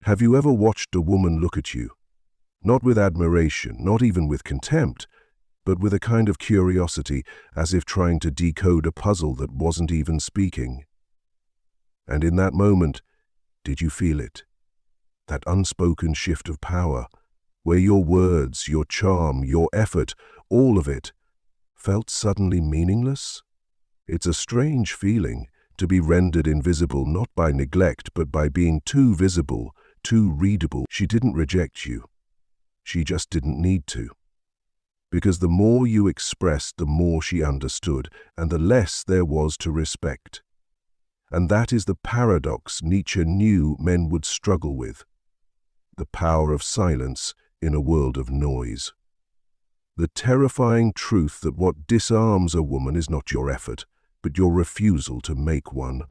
Have you ever watched a woman look at you? Not with admiration, not even with contempt, but with a kind of curiosity, as if trying to decode a puzzle that wasn't even speaking. And in that moment, did you feel it? That unspoken shift of power, where your words, your charm, your effort, all of it, felt suddenly meaningless? It's a strange feeling, to be rendered invisible not by neglect but by being too visible, too readable. She didn't reject you. She just didn't need to. Because the more you expressed, the more she understood, and the less there was to respect. And that is the paradox Nietzsche knew men would struggle with. The power of silence in a world of noise. The terrifying truth that what disarms a woman is not your effort, but your refusal to make one.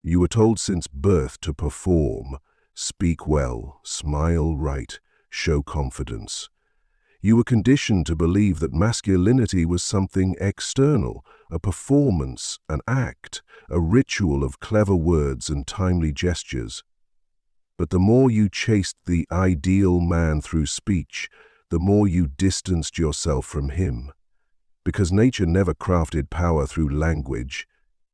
You were told since birth to perform, speak well, smile right, show confidence. You were conditioned to believe that masculinity was something external, a performance, an act, a ritual of clever words and timely gestures. But the more you chased the ideal man through speech, the more you distanced yourself from him. Because nature never crafted power through language,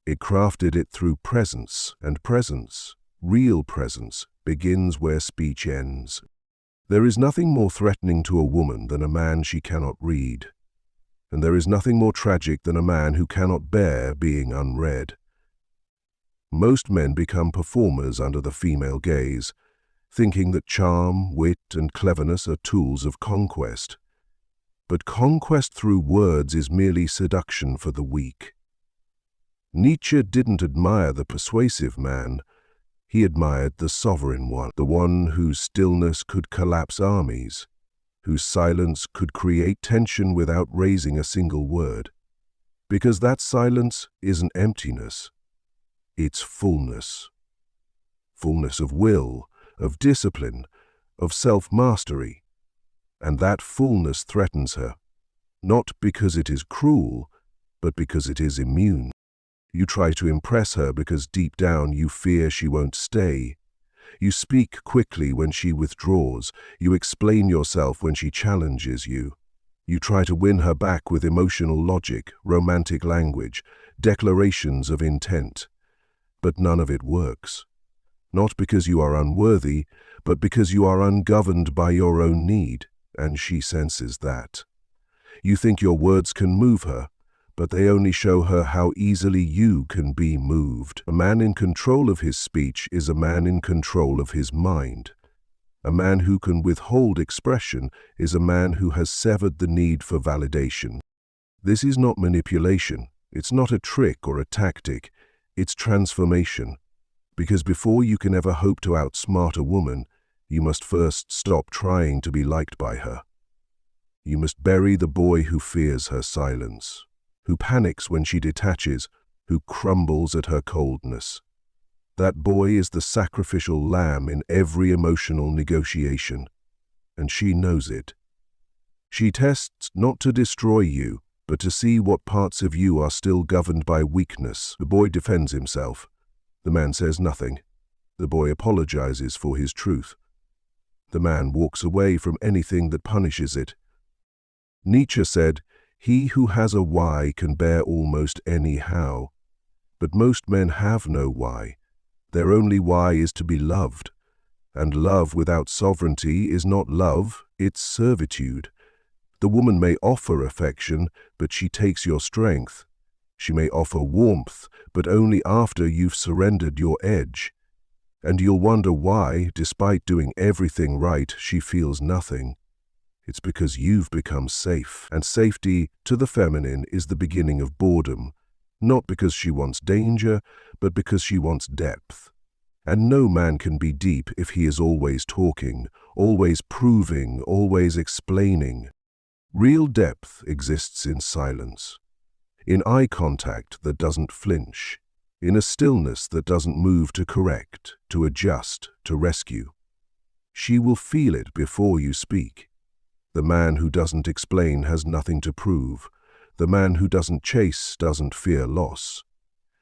it crafted it through presence, and presence, real presence, begins where speech ends. There is nothing more threatening to a woman than a man she cannot read, and there is nothing more tragic than a man who cannot bear being unread. Most men become performers under the female gaze, thinking that charm, wit, and cleverness are tools of conquest. But conquest through words is merely seduction for the weak. Nietzsche didn't admire the persuasive man. He admired the sovereign one, the one whose stillness could collapse armies, whose silence could create tension without raising a single word. Because that silence isn't emptiness, it's fullness. Fullness of will, of discipline, of self-mastery. And that fullness threatens her, not because it is cruel, but because it is immune. You try to impress her because deep down you fear she won't stay. You speak quickly when she withdraws. You explain yourself when she challenges you. You try to win her back with emotional logic, romantic language, declarations of intent. But none of it works. Not because you are unworthy, but because you are ungoverned by your own need. And she senses that. You think your words can move her, but they only show her how easily you can be moved. A man in control of his speech is a man in control of his mind. A man who can withhold expression is a man who has severed the need for validation. This is not manipulation. It's not a trick or a tactic. It's transformation. Because before you can ever hope to outsmart a woman, you must first stop trying to be liked by her. You must bury the boy who fears her silence, who panics when she detaches, who crumbles at her coldness. That boy is the sacrificial lamb in every emotional negotiation, and she knows it. She tests not to destroy you, but to see what parts of you are still governed by weakness. The boy defends himself. The man says nothing. The boy apologizes for his truth. The man walks away from anything that punishes it. Nietzsche said, "He who has a why can bear almost any how." But most men have no why. Their only why is to be loved. And love without sovereignty is not love, it's servitude. The woman may offer affection, but she takes your strength. She may offer warmth, but only after you've surrendered your edge. And you'll wonder why, despite doing everything right, she feels nothing. It's because you've become safe, and safety, to the feminine, is the beginning of boredom, not because she wants danger, but because she wants depth. And no man can be deep if he is always talking, always proving, always explaining. Real depth exists in silence, in eye contact that doesn't flinch, in a stillness that doesn't move to correct, to adjust, to rescue. She will feel it before you speak. The man who doesn't explain has nothing to prove. The man who doesn't chase doesn't fear loss.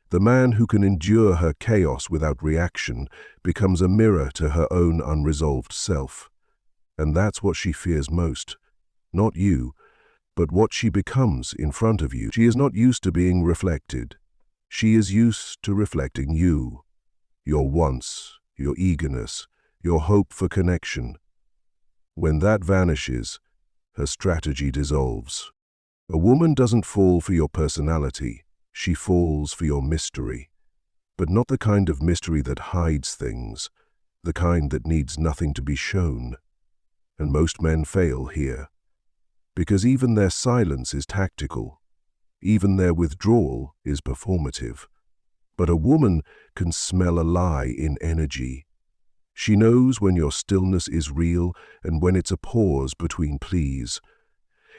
The man who can endure her chaos without reaction becomes a mirror to her own unresolved self. And that's what she fears most. Not you, but what she becomes in front of you. She is not used to being reflected. She is used to reflecting you, your wants, your eagerness, your hope for connection. When that vanishes, her strategy dissolves. A woman doesn't fall for your personality, she falls for your mystery. But not the kind of mystery that hides things, the kind that needs nothing to be shown. And most men fail here. Because even their silence is tactical. Even their withdrawal is performative. But a woman can smell a lie in energy. She knows when your stillness is real and when it's a pause between pleas.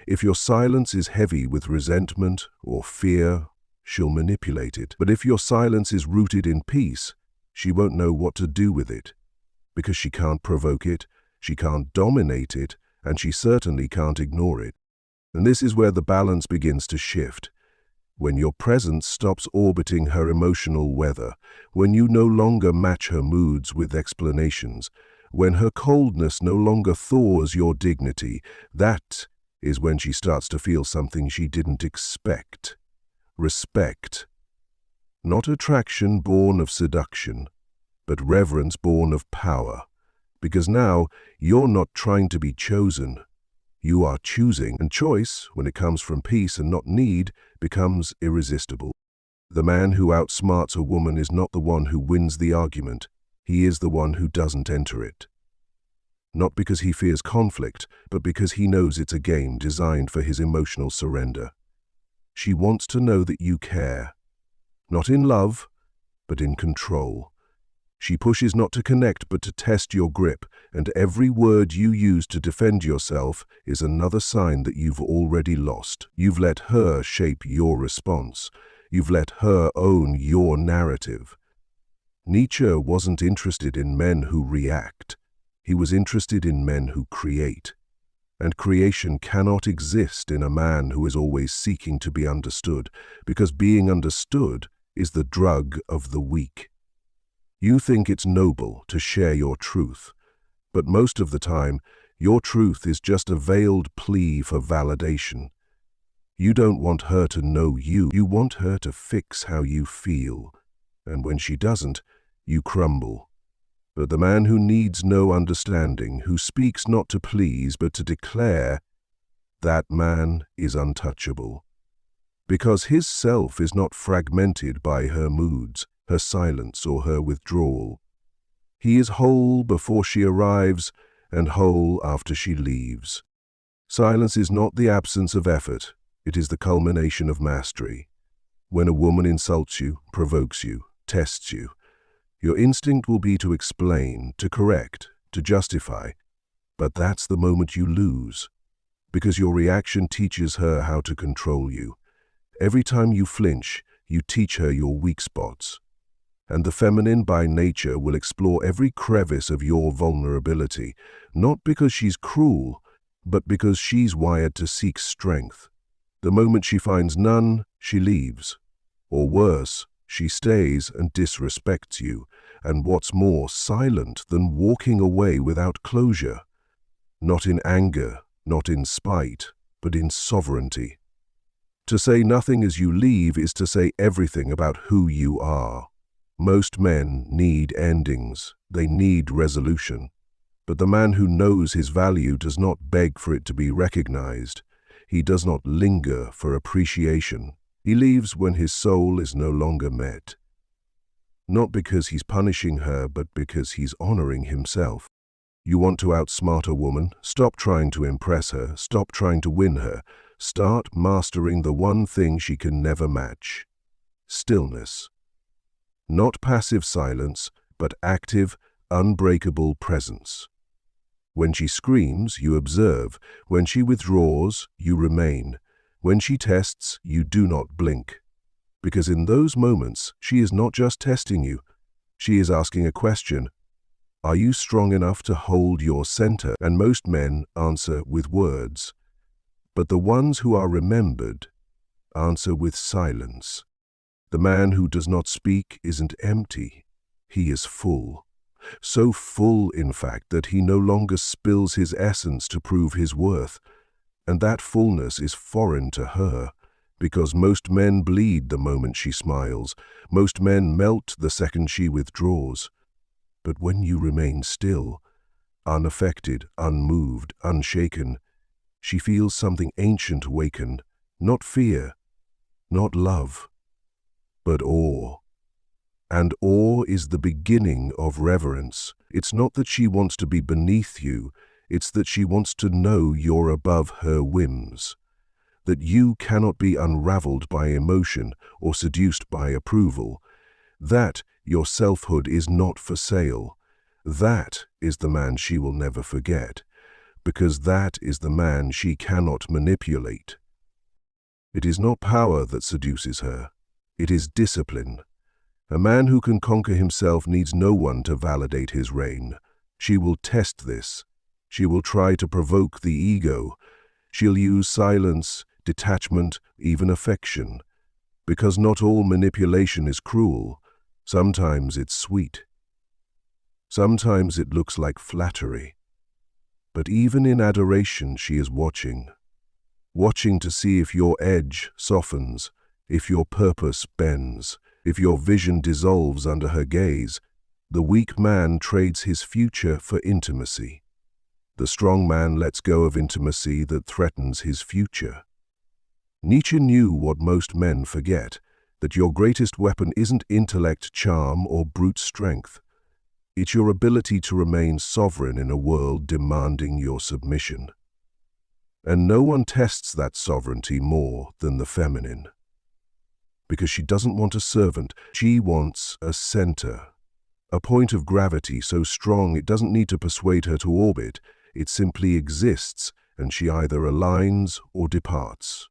If your silence is heavy with resentment or fear, she'll manipulate it. But if your silence is rooted in peace, she won't know what to do with it. Because she can't provoke it, she can't dominate it, and she certainly can't ignore it. And this is where the balance begins to shift. When your presence stops orbiting her emotional weather, when you no longer match her moods with explanations, when her coldness no longer thaws your dignity, that is when she starts to feel something she didn't expect. Respect. Not attraction born of seduction, but reverence born of power. Because now you're not trying to be chosen. You are choosing, and choice, when it comes from peace and not need, becomes irresistible. The man who outsmarts a woman is not the one who wins the argument. He is the one who doesn't enter it. Not because he fears conflict, but because he knows it's a game designed for his emotional surrender. She wants to know that you care. Not in love, but in control. She pushes not to connect but to test your grip, and every word you use to defend yourself is another sign that you've already lost. You've let her shape your response. You've let her own your narrative. Nietzsche wasn't interested in men who react. He was interested in men who create. And creation cannot exist in a man who is always seeking to be understood, because being understood is the drug of the weak. You think it's noble to share your truth, but most of the time, your truth is just a veiled plea for validation. You don't want her to know you. You want her to fix how you feel. And when she doesn't, you crumble. But the man who needs no understanding, who speaks not to please but to declare, that man is untouchable. Because his self is not fragmented by her moods, her silence or her withdrawal. He is whole before she arrives and whole after she leaves. Silence is not the absence of effort, it is the culmination of mastery. When a woman insults you, provokes you, tests you, your instinct will be to explain, to correct, to justify, but that's the moment you lose, because your reaction teaches her how to control you. Every time you flinch, you teach her your weak spots. And the feminine by nature will explore every crevice of your vulnerability, not because she's cruel, but because she's wired to seek strength. The moment she finds none, she leaves. Or worse, she stays and disrespects you, and what's more silent than walking away without closure. Not in anger, not in spite, but in sovereignty. To say nothing as you leave is to say everything about who you are. Most men need endings, they need resolution. But the man who knows his value does not beg for it to be recognized. He does not linger for appreciation. He leaves when his soul is no longer met. Not because he's punishing her, but because he's honoring himself. You want to outsmart a woman? Stop trying to impress her, stop trying to win her. Start mastering the one thing she can never match. Stillness. Not passive silence, but active, unbreakable presence. When she screams, you observe. When she withdraws, you remain. When she tests, you do not blink. Because in those moments, she is not just testing you. She is asking a question. Are you strong enough to hold your center? And most men answer with words. But the ones who are remembered answer with silence. The man who does not speak isn't empty. He is full. So full, in fact, that he no longer spills his essence to prove his worth. And that fullness is foreign to her, because most men bleed the moment she smiles. Most men melt the second she withdraws. But when you remain still, unaffected, unmoved, unshaken, she feels something ancient waken, not fear, not love, but awe. And awe is the beginning of reverence. It's not that she wants to be beneath you, it's that she wants to know you're above her whims, that you cannot be unraveled by emotion or seduced by approval, that your selfhood is not for sale. That is the man she will never forget, because that is the man she cannot manipulate. It is not power that seduces her, it is discipline. A man who can conquer himself needs no one to validate his reign. She will test this. She will try to provoke the ego. She'll use silence, detachment, even affection. Because not all manipulation is cruel. Sometimes it's sweet. Sometimes it looks like flattery. But even in adoration she is watching. Watching to see if your edge softens, if your purpose bends. If your vision dissolves under her gaze, the weak man trades his future for intimacy. The strong man lets go of intimacy that threatens his future. Nietzsche knew what most men forget, that your greatest weapon isn't intellect, charm, or brute strength. It's your ability to remain sovereign in a world demanding your submission. And no one tests that sovereignty more than the feminine. Because she doesn't want a servant, she wants a center. A point of gravity so strong it doesn't need to persuade her to orbit, it simply exists, and she either aligns or departs.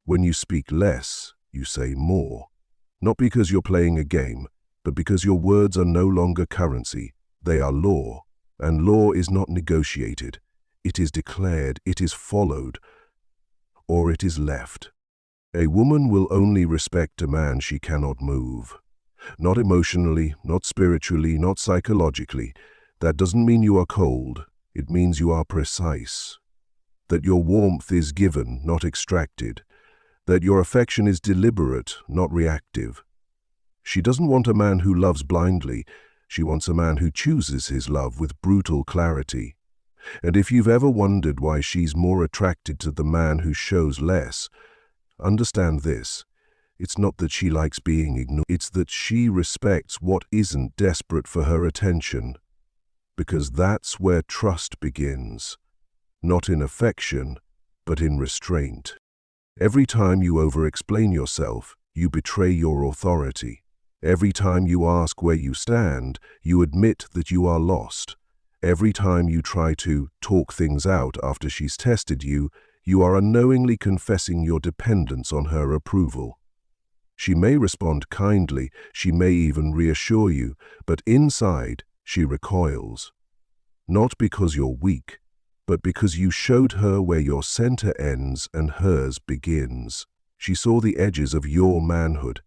When you speak less, you say more. Not because you're playing a game, but because your words are no longer currency, they are law. And law is not negotiated, it is declared, it is followed, or it is left. A woman will only respect a man she cannot move. Not emotionally, not spiritually, not psychologically. That doesn't mean you are cold. It means you are precise. That your warmth is given, not extracted. That your affection is deliberate, not reactive. She doesn't want a man who loves blindly. She wants a man who chooses his love with brutal clarity. And if you've ever wondered why she's more attracted to the man who shows less, understand this. It's not that she likes being ignored. It's that she respects what isn't desperate for her attention. Because that's where trust begins. Not in affection, but in restraint. Every time you over-explain yourself, you betray your authority. Every time you ask where you stand, you admit that you are lost. Every time you try to talk things out after she's tested you, you are unknowingly confessing your dependence on her approval. She may respond kindly, she may even reassure you, but inside she recoils. Not because you're weak, but because you showed her where your center ends and hers begins. She saw the edges of your manhood,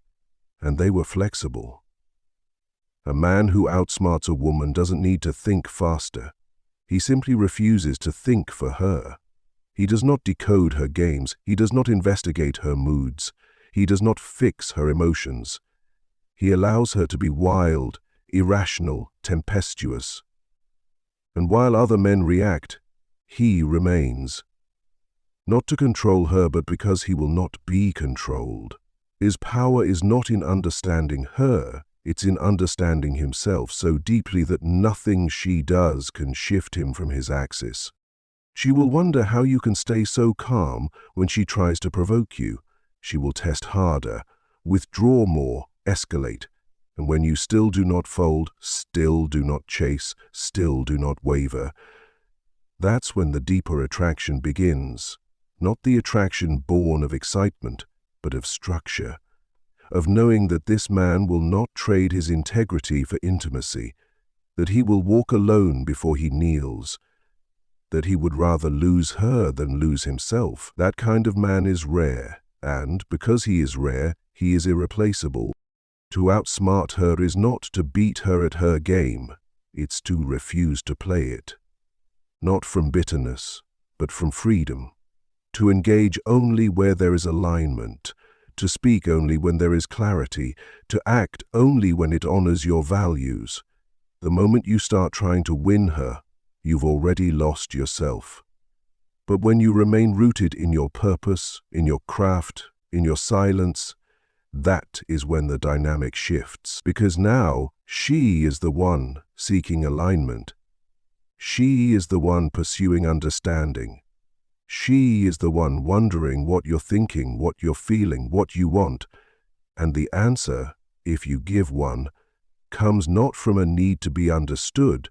and they were flexible. A man who outsmarts a woman doesn't need to think faster. He simply refuses to think for her. He does not decode her games. He does not investigate her moods. He does not fix her emotions. He allows her to be wild, irrational, tempestuous. And while other men react, he remains. Not to control her, but because he will not be controlled. His power is not in understanding her, it's in understanding himself so deeply that nothing she does can shift him from his axis. She will wonder how you can stay so calm when she tries to provoke you. She will test harder, withdraw more, escalate. And when you still do not fold, still do not chase, still do not waver, that's when the deeper attraction begins. Not the attraction born of excitement, but of structure. Of knowing that this man will not trade his integrity for intimacy, that he will walk alone before he kneels, that he would rather lose her than lose himself. That kind of man is rare, and because he is rare, He is irreplaceable. To outsmart her is not to beat her at her game, it's to refuse to play it. Not from bitterness, but from freedom. To engage only where there is alignment, to speak only when there is clarity, to act only when it honors your values. The moment you start trying to win her, you've already lost yourself. But when you remain rooted in your purpose, in your craft, in your silence, that is when the dynamic shifts. Because now, she is the one seeking alignment. She is the one pursuing understanding. She is the one wondering what you're thinking, what you're feeling, what you want. And the answer, if you give one, comes not from a need to be understood,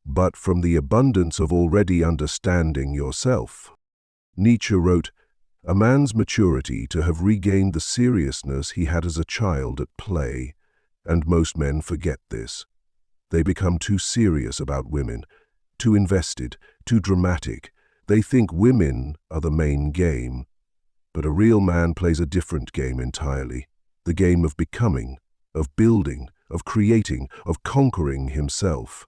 but from the abundance of already understanding yourself. Nietzsche wrote, "A man's maturity to have regained the seriousness he had as a child at play, and most men forget this. They become too serious about women, too invested, too dramatic. They think women are the main game. But a real man plays a different game entirely, the game of becoming, of building, of creating, of conquering himself.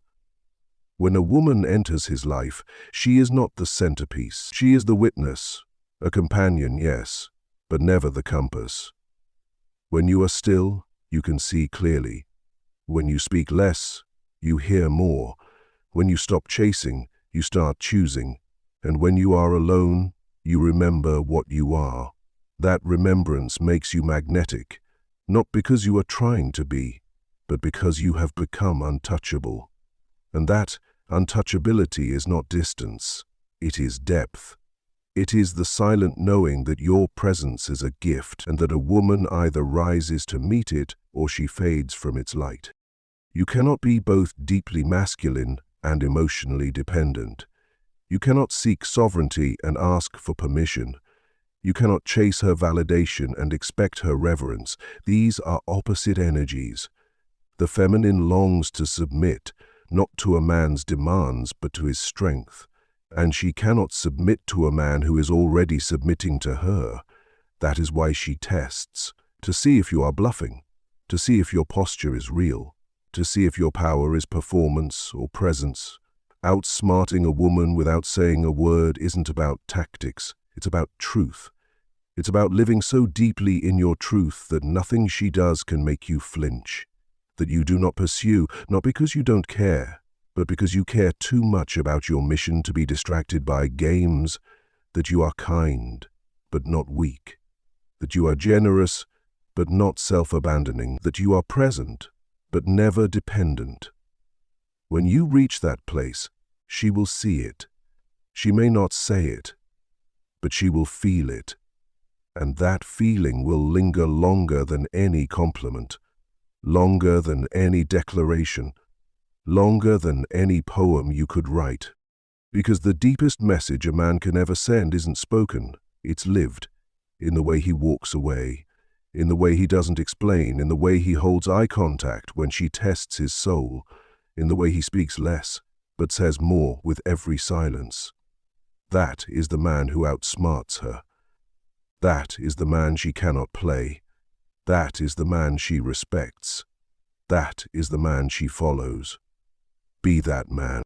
When a woman enters his life, she is not the centerpiece. She is the witness, a companion, yes, but never the compass. When you are still, you can see clearly. When you speak less, you hear more. When you stop chasing, you start choosing. And when you are alone, you remember what you are. That remembrance makes you magnetic, not because you are trying to be, but because you have become untouchable. And that untouchability is not distance, it is depth. It is the silent knowing that your presence is a gift and that a woman either rises to meet it or she fades from its light. You cannot be both deeply masculine and emotionally dependent. You cannot seek sovereignty and ask for permission. You cannot chase her validation and expect her reverence. These are opposite energies. The feminine longs to submit, not to a man's demands, but to his strength. And she cannot submit to a man who is already submitting to her. That is why she tests, to see if you are bluffing, to see if your posture is real, to see if your power is performance or presence. Outsmarting a woman without saying a word isn't about tactics, it's about truth. It's about living so deeply in your truth that nothing she does can make you flinch, that you do not pursue, not because you don't care, but because you care too much about your mission to be distracted by games, that you are kind, but not weak, that you are generous, but not self-abandoning, that you are present, but never dependent. When you reach that place, she will see it. She may not say it, but she will feel it. And that feeling will linger longer than any compliment, longer than any declaration, longer than any poem you could write. Because the deepest message a man can ever send isn't spoken, it's lived, in the way he walks away, in the way he doesn't explain, in the way he holds eye contact when she tests his soul, in the way he speaks less, but says more with every silence. That is the man who outsmarts her. That is the man she cannot play. That is the man she respects. That is the man she follows. Be that man.